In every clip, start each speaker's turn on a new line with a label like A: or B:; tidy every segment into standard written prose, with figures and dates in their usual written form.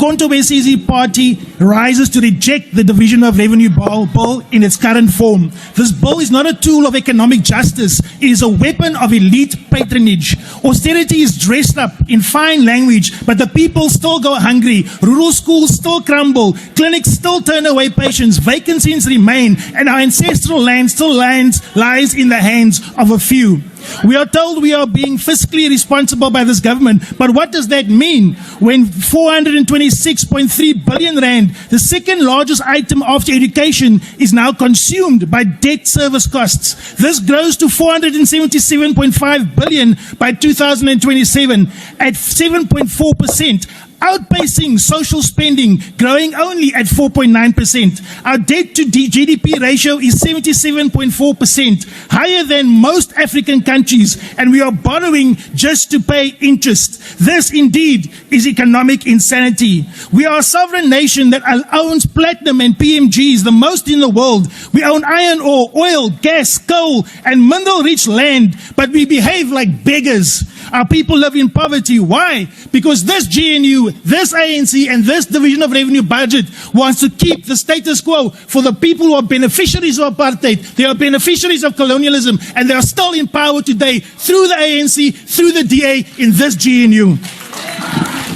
A: Kontobesi's party rises to reject the Division of Revenue Bill in its current form. This bill is not a tool of economic justice. It is a weapon of elite patronage. Austerity is dressed up in fine language, but the people still go hungry. Rural schools still crumble. Clinics still turn away patients. Vacancies remain, and our ancestral land still lies in the hands of a few. We are told we are being fiscally responsible by this government, but what does that mean when 426.3 billion rand, the second largest item after education, is now consumed by debt service costs? This grows to 477.5 billion by 2027 at 7.4%. Outpacing social spending, growing only at 4.9%. Our debt to GDP ratio is 77.4%, higher than most African countries, and we are borrowing just to pay interest. This indeed is economic insanity. We are a sovereign nation that owns platinum and PMGs, the most in the world. We own iron ore, oil, gas, coal, and mineral-rich land, but we behave like beggars. Our people live in poverty. Why? Because this GNU, this ANC, and this Division of Revenue budget wants to keep the status quo for the people who are beneficiaries of apartheid. They are beneficiaries of colonialism, and they are still in power today through the ANC, through the DA, in this GNU.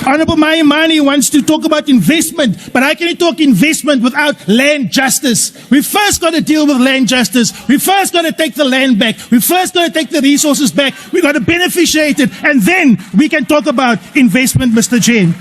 A: Honorable Mayimani wants to talk about investment, but how can you talk investment without land justice? We first got to deal with land justice. We first got to take the land back. We first got to take the resources back. We got to beneficiate it, and then we can talk about investment, Mr. Chair.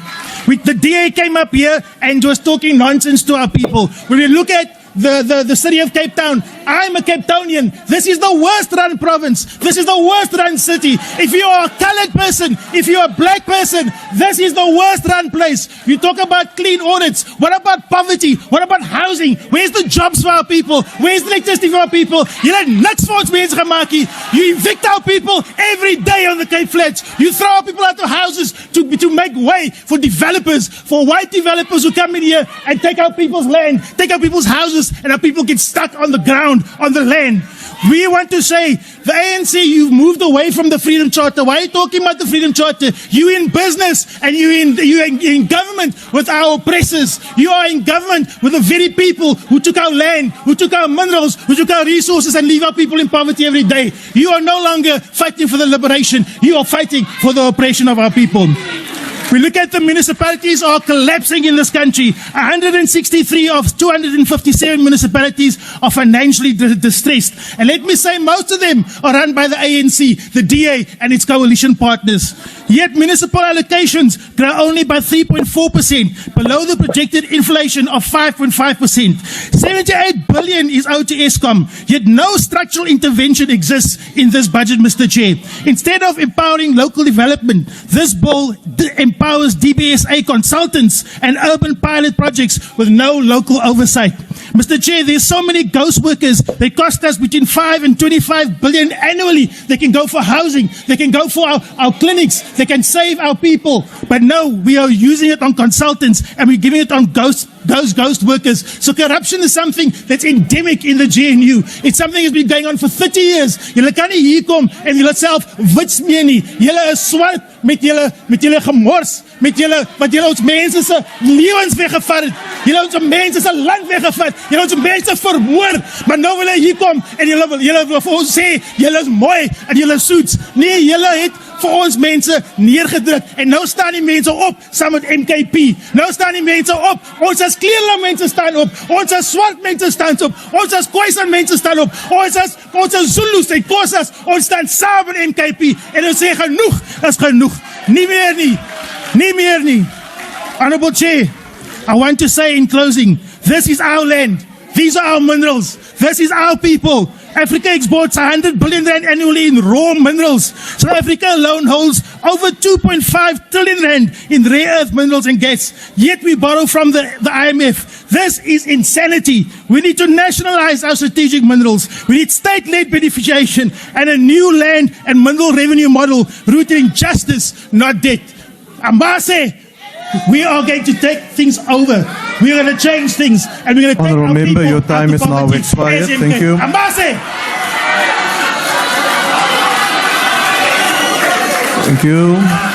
A: The DA came up here and was talking nonsense to our people. When we look at the city of Cape Town, I'm a Cape Townian. This is the worst run province. This is the worst run city. If you are a colored person, if you are a black person, this is the worst run place. You talk about clean audits. What about poverty? What about housing? Where's the jobs for our people? Where's the electricity for our people? You let niks vir ons mense gemaak nie. You evict our people every day on the Cape Flats. You throw our people out of houses to make way for developers, for white developers who come in here and take our people's land, take our people's houses, and our people get stuck on the ground, on the land. We want to say, the ANC, you've moved away from the Freedom Charter. Why are you talking about the Freedom Charter? You in business, and you in government with our oppressors. You are in government with the very people who took our land, who took our minerals, who took our resources, and leave our people in poverty every day. You are no longer fighting for the liberation. You are fighting for the oppression of our people. We look at the municipalities are collapsing in this country. 163 of 257 municipalities are financially distressed. And let me say, most of them are run by the ANC, the DA, and its coalition partners. Yet municipal allocations grow only by 3.4%, below the projected inflation of 5.5%. 78 billion is owed to Eskom, yet no structural intervention exists in this budget, Mr. Chair. Instead of empowering local development, this bill empowers DBSA consultants and urban pilot projects with no local oversight. Mr. Chair, there's so many ghost workers. They cost us between 5 and 25 billion annually. They can go for housing. They can go for our clinics. They can save our people. But no, we are using it on consultants, and we're giving it on those ghost workers. So corruption is something that's endemic in the GNU. It's something that's been going on for 30 years. Julle kan nie hier kom en julle self wit smee nie. Julle is swart met julle gemors, met julle wat julle ons mense se lewens weggevat het. Julle ons mense se land weggevat. Julle ons mense vermoor. Maar nou wil hy hier kom en julle wil vir ons sê julle is mooi en julle is soets. Nee, julle het vir ons mense neergedruk, en nou staan die mense op saam met MKP. Nou staan die mense op. Ons as kleurlike mense staan op. Ons as swart mense staan op. Ons as Khoisan mense staan op. Ons as Zulus en Xhosas, ons staan saam met MKP en ons sê genoeg is genoeg. Nie meer nie. Nie meer nie. Honorable Chair, I want to say in closing, this is our land. These are our minerals. This is our people. Africa exports 100 billion rand annually in raw minerals. South Africa alone holds over 2.5 trillion rand in rare earth minerals and gas. Yet we borrow from the IMF. This is insanity. We need to nationalize our strategic minerals. We need state-led beneficiation and a new land and mineral revenue model rooted in justice, not debt. Ambase, we are going to take things over. We are going to change things, and we're going to take
B: Honourable
A: our
B: member,
A: people
B: your time
A: out
B: is
A: of
B: now
A: poverty.
B: expired.
A: SMK.
B: Thank you.
A: Ambase.
B: Thank you.